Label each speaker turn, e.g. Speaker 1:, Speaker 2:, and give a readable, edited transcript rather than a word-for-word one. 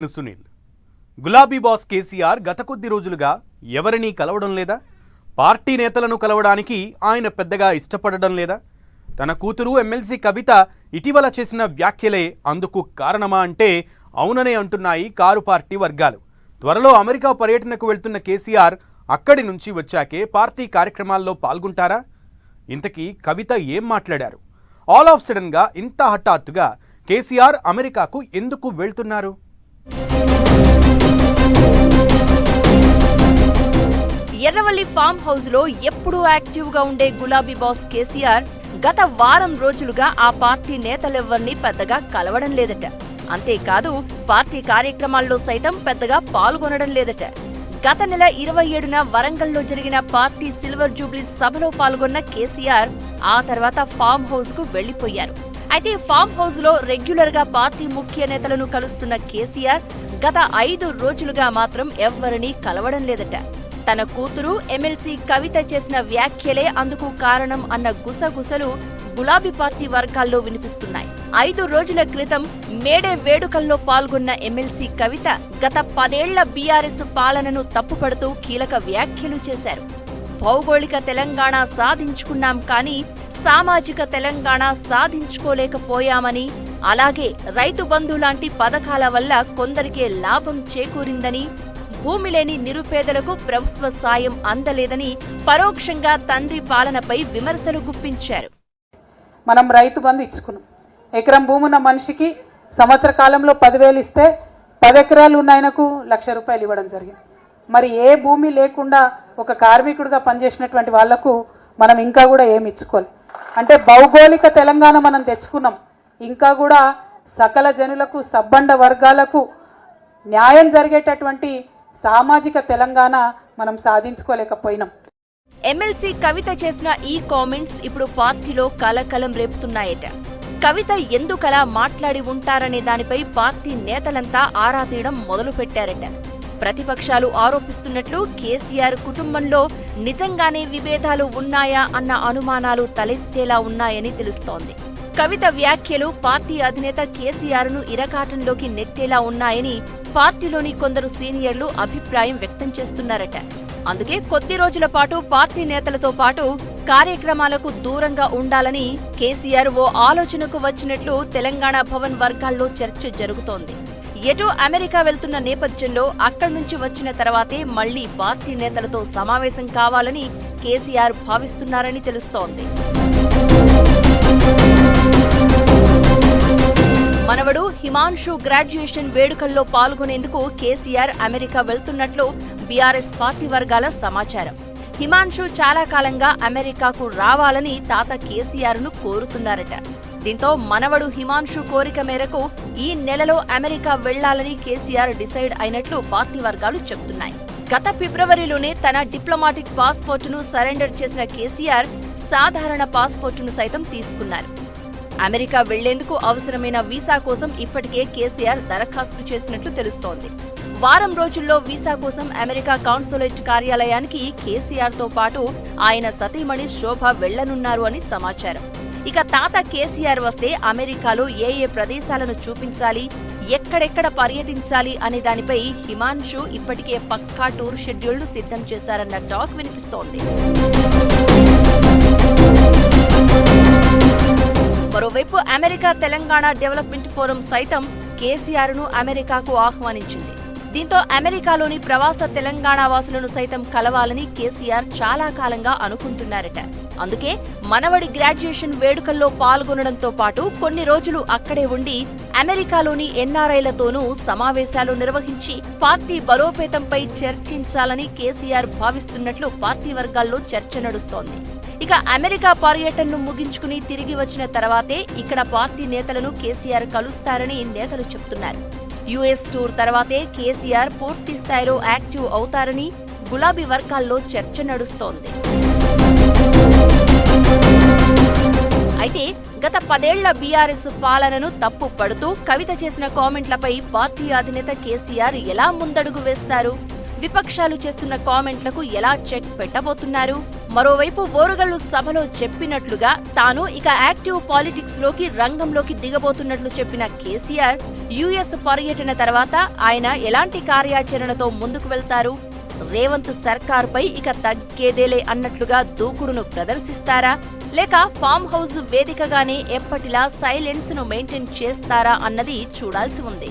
Speaker 1: సునీల్ గులాబీ బాస్ కేసీఆర్ గత కొద్ది రోజులుగా ఎవరినీ కలవడం లేదా? పార్టీ నేతలను కలవడానికి ఆయన పెద్దగా ఇష్టపడడం లేదా? తన కూతురు ఎమ్మెల్సీ కవిత ఇటీవల చేసిన వ్యాఖ్యలే అందుకు కారణమా అంటే అవుననే అంటున్నాయి కారు పార్టీ వర్గాలు. త్వరలో అమెరికా పర్యటనకు వెళ్తున్న కేసీఆర్ అక్కడి నుంచి వచ్చాకే పార్టీ కార్యక్రమాల్లో పాల్గొంటారా? ఇంతకీ కవిత ఏం మాట్లాడారు? ఆల్ ఆఫ్ సడన్గా ఇంత హఠాత్తుగా కేసీఆర్ అమెరికాకు ఎందుకు వెళ్తున్నారు?
Speaker 2: ఎర్రవల్లి ఫామ్ హౌస్ లో ఎప్పుడూ యాక్టివ్ గా ఉండే గులాబీ బాస్ కేసీఆర్ గత వారం రోజులుగా ఆ పార్టీ నేతలెవ్వరినీ పెద్దగా కలవడం లేదట. అంతేకాదు పార్టీ కార్యక్రమాల్లో సైతం పెద్దగా పాల్గొనడం లేదట. గత నెల 27న వరంగల్లో జరిగిన పార్టీ సిల్వర్ జూబ్లీ సభలో పాల్గొన్న కేసీఆర్ ఆ తర్వాత ఫామ్ హౌస్ కు వెళ్లిపోయారు. అయితే ఫామ్ హౌస్ లో రెగ్యులర్ గా పార్టీ ముఖ్య నేతలను కలుస్తున్న కేసీఆర్ గత 5 రోజులుగా మాత్రం ఎవ్వరినీ కలవడం లేదట. తన కూతురు ఎమ్మెల్సీ కవిత చేసిన వ్యాఖ్యలే అందుకు కారణం అన్న గుసగుసలు గులాబీ పార్టీ వర్గాల్లో వినిపిస్తున్నాయి. 5 రోజుల క్రితం మేడే వేడుకల్లో పాల్గొన్న ఎమ్మెల్సీ కవిత గత 10 ఏళ్ల బీఆర్ఎస్ పాలనను తప్పుపడుతూ కీలక వ్యాఖ్యలు చేశారు. భౌగోళిక తెలంగాణ సాధించుకున్నాం కానీ సామాజిక తెలంగాణ సాధించుకోలేకపోయామని, అలాగే రైతు బంధు లాంటి పథకాల వల్ల కొందరికే లాభం చేకూరిందని, భూమి లేని నిరుపేదలకు ప్రభుత్వ సాయం అందలేదని పరోక్షంగా తండ్రి పాలనపై విమర్శలు గుప్పించారు.
Speaker 3: మనం రైతు బంధు ఇచ్చుకున్నాం. ఎకరం భూమి ఉన్న మనిషికి సంవత్సర కాలంలో 10,000 ఇస్తే 10 ఎకరాలు ఉన్న ఆయనకు 1,00,000 రూపాయలు ఇవ్వడం జరిగింది. మరి ఏ భూమి లేకుండా ఒక కార్మికుడిగా పనిచేసినటువంటి వాళ్లకు మనం ఇంకా కూడా ఏమి ఇచ్చుకోవాలి అంటే భౌగోళిక తెలంగాణ మనం తెచ్చుకున్నాం. ఇంకా కూడా సకల జనులకు సబ్బండ వర్గాలకు న్యాయం జరిగేటటువంటి సామాజిక తెలంగాణ మనం సాధించుకోలేకపోయినాం.
Speaker 2: ఎమ్మెల్సీ కవిత చేసిన ఈ కామెంట్స్ ఇప్పుడు పార్టీలో కలకలం రేపుతున్నాయట. కవిత ఎందుకలా మాట్లాడి ఉంటారనే దానిపై పార్టీ నేతలంతా ఆరా తీయడం మొదలుపెట్టారట. ప్రతిపక్షాలు ఆరోపిస్తున్నట్లు కేసీఆర్ కుటుంబంలో నిజంగానే విభేదాలు ఉన్నాయా అన్న అనుమానాలు తలెత్తేలా ఉన్నాయని తెలుస్తోంది. కవిత వ్యాఖ్యలు పార్టీ అధినేత కేసీఆర్ను ఇరకాటంలోకి నెట్టేలా ఉన్నాయని పార్టీలోని కొందరు సీనియర్లు అభిప్రాయం వ్యక్తం చేస్తున్నారట. అందుకే కొద్ది రోజుల పాటు పార్టీ నేతలతో పాటు కార్యక్రమాలకు దూరంగా ఉండాలని కేసీఆర్ ఓ ఆలోచనకు వచ్చినట్లు తెలంగాణ భవన్ వర్గాల్లో చర్చ జరుగుతోంది. ఎటో అమెరికా వెళ్తున్న నేపథ్యంలో అక్కడి నుంచి వచ్చిన తర్వాతే మళ్లీ పార్టీ నేతలతో సమావేశం కావాలని కేసీఆర్ భావిస్తున్నారని తెలుస్తోంది. మనవడు హిమాన్షు గ్రాడ్యుయేషన్ వేడుకల్లో పాల్గొనేందుకు కేసీఆర్ అమెరికా వెళ్తున్నట్లు బీఆర్ఎస్ పార్టీ వర్గాల సమాచారం. హిమాన్షు చాలా కాలంగా అమెరికాకు రావాలని తాత కేసీఆర్ను కోరుతున్నారట. దీంతో మనవడు హిమాన్షు కోరిక మేరకు ఈ నెలలో అమెరికా వెళ్లాలని కేసీఆర్ డిసైడ్ అయినట్లు పార్టీ వర్గాలు చెబుతున్నాయి. గత ఫిబ్రవరిలోనే తన డిప్లొమాటిక్ పాస్పోర్టును సరెండర్ చేసిన కేసీఆర్ సాధారణ పాస్పోర్టును సైతం తీసుకున్నారు. అమెరికా వెళ్లేందుకు అవసరమైన వీసా కోసం ఇప్పటికే కేసీఆర్ దరఖాస్తు చేసినట్లు తెలుస్తోంది. వారం రోజుల్లో వీసా కోసం అమెరికా కాన్సులేట్ కార్యాలయానికి కేసీఆర్తో పాటు ఆయన సతీమణి శోభ వెళ్లనున్నారు అని సమాచారం. ఇక తాత కేసీఆర్ వస్తే అమెరికాలో ఏ ప్రదేశాలను చూపించాలి, ఎక్కడెక్కడ పర్యటించాలి అనే దానిపై హిమాన్షు ఇప్పటికే పక్కా టూర్ షెడ్యూల్ను సిద్ధం చేశారన్న టాక్ వినిపిస్తోంది. మరోవైపు అమెరికా తెలంగాణ డెవలప్మెంట్ ఫోరం సైతం కేసీఆర్ను అమెరికాకు ఆహ్వానించింది. దీంతో అమెరికాలోని ప్రవాస తెలంగాణ వాసులను సైతం కలవాలని కేసీఆర్ చాలా కాలంగా అనుకుంటున్నారట. అందుకే మనవడి గ్రాడ్యుయేషన్ వేడుకల్లో పాల్గొనడంతో పాటు కొన్ని రోజులు అక్కడే ఉండి అమెరికాలోని ఎన్ఆర్ఐలతోనూ సమావేశాలు నిర్వహించి పార్టీ బలోపేతంపై చర్చించాలని కేసీఆర్ భావిస్తున్నట్లు పార్టీ వర్గాల్లో చర్చ నడుస్తోంది. ఇక అమెరికా పర్యటనను ముగించుకుని తిరిగి వచ్చిన తర్వాతే ఇక్కడ పార్టీ నేతలను కేసీఆర్ కలుస్తారని నేతలు చెబుతున్నారు. యుఎస్ టూర్ తర్వాతే కేసీఆర్ పూర్తి స్థాయిలో యాక్టివ్ అవుతారని గులాబీ వర్గాల్లో చర్చ నడుస్తోంది. అయితే గత 10 ఏళ్ల బీఆర్ఎస్ పాలనను తప్పు పడుతూ కవిత చేసిన కామెంట్లపై పార్టీ అధినేత కేసీఆర్ ఎలా ముందడుగు వేస్తారు? విపక్షాలు చేస్తున్న కామెంట్లకు ఎలా చెక్ పెట్టబోతున్నారు? మరోవైపు ఓరుగల్లు సభలో చెప్పినట్లుగా తాను ఇక యాక్టివ్ పాలిటిక్స్ లోకి రంగంలోకి దిగబోతున్నట్లు చెప్పిన కేసీఆర్ యుఎస్ పర్యటన తర్వాత ఆయన ఎలాంటి కార్యాచరణతో ముందుకు వెళ్తారు? రేవంత్ సర్కార్పై ఇక తగ్గేదేలే అన్నట్లుగా దూకుడును ప్రదర్శిస్తారా, లేక ఫామ్ హౌస్ వేదికగానే ఎప్పటిలా సైలెన్స్ ను మెయింటైన్ చేస్తారా అన్నది చూడాల్సి ఉంది.